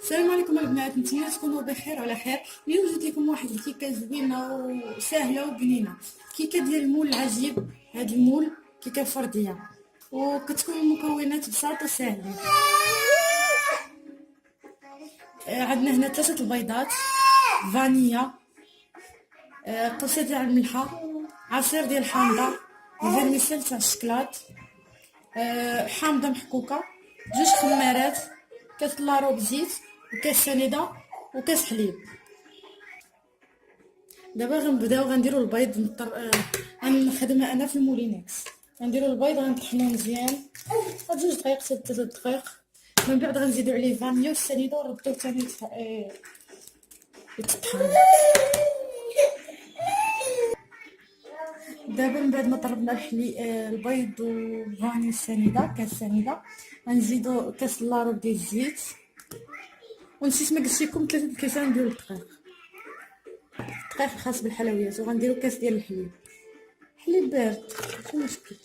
السلام عليكم البنات، نتمنى تكونوا بخير وعلى خير. اليوم جبت لكم واحد الكيكه زوينه وسهله وبنينه. كيكه ديال المول العجيب. هاد المول كيكه فرديه وكتكون المكونات بساطه وساهلين. عندنا هنا 3 البيضات، فانيا، قرصه تاع الملحه، عصير ديال الحامضه، فيرميسيل تاع الشكلاط، حامضه محكوكه، 2 خمارات، كاس لارو بزيت، وكاس سنيده، وكاس حليب. دابا غنبداو غنديرو البيض غنخدمها انا في المولينكس. غنديرو البيض غنطحنوه مزيان 2 دقائق حتى 3 دقائق. من بعد غنزيدو عليه فانيا والسنيده ونردوه ثاني يتطحن. دابا من بعد ما طربنا البيض والفانيا والسنيده، كاس سنيده، غنزيدو كاس لارو ديال الزيت، ونسيت ما قلت لكم 3 كيسان ديال الدقيق الخاص بالحلويات، وغنديرو كاس ديال الحليب، حليب بارد ماشي مشكل.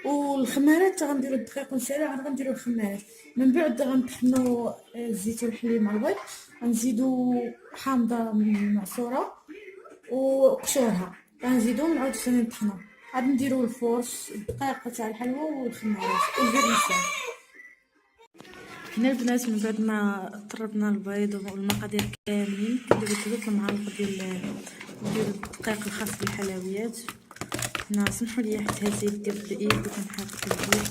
والخمارات غنديرو الدقيق ونسالو، عاد غنديرو الخمارات. من بعد غنطحنو الزيت والحليب مع البيض، غنزيدو حامضه معصوره وقشورها، غنزيدو نعاود ثاني نطحنو. عاد نديرو الفورش الدقيق تاع الحلوى والخمارات والفيرميسيل. هنا البنات من بعد ما طربنا البيض والمقادير كاملين، كنديرو 3 المعالق ديال الدقيق الخاص بالحلويات. هنا سمحوا لي حيت هاد يدي بالايد وكنحرك اليد.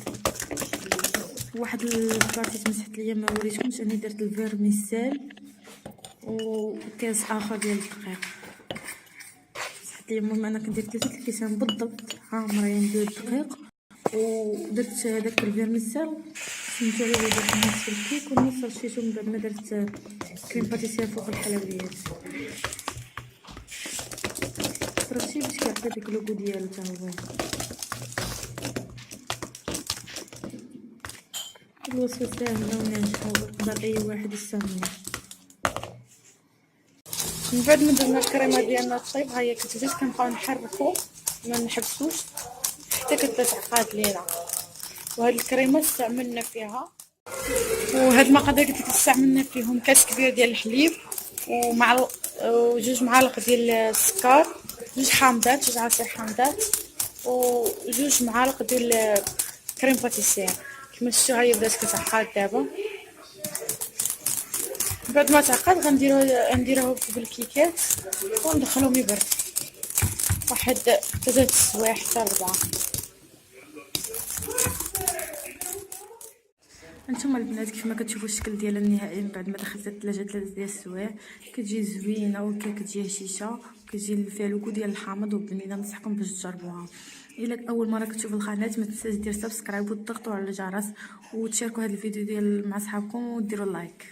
واحد البلاطيس مسحت ليا ما وريتكمش، انا درت الفيرميسيل وكاس اخر ديال الدقيق مسحت ليا. المهم انا كندير 3 الكيسان بالضبط عامرين ديال الدقيق، ودرت هذاك الفيرميسيل سميتو عليه درت نص الكيك ونص رشيتو من بعد ما درت كريم باتيسير فوق الحلويات. رشي باش كيعطي ديك اللوغو ديالو تا هو. الوصفه ساهله وناجحه ويقدر اي واحد يستعملها. من بعد ما درنا الكريمه ديالنا طيب، ها هي كتزيد كنبقاو نحركو ما نحبسوش حتى كتعقاد لينا. وهاد الكريمه استعملنا فيها، وهاد المقادير قلت لك استعملنا فيهم كاس كبير ديال الحليب ومع و2 معالق ديال السكر، 2 حامضات، 2 عصير حامضات، و2 معالق ديال كريم باتيسير. كما شفتوا هي بدات كتعقد دابا. بعد ما تعقد غنديروه في الكيكات وندخلوهم يبرد واحد 3 سوايع حتى 4. هانتوما البنات كيف ما كتشوفوا الشكل ديالها النهائي من بعد ما دخلت الثلاجه 3 ديال السوايع. كتجي زوينه وكتجي هشيشه، كتجي فيها لوكو ديال الحامض وبنينه. ننصحكم باش تجربوها. الا اول مره كتشوفوا القناه ما تنساوش دير سبسكرايب وتضغطوا على الجرس وتشاركوا هذا الفيديو مع صحابكم وديروا لايك.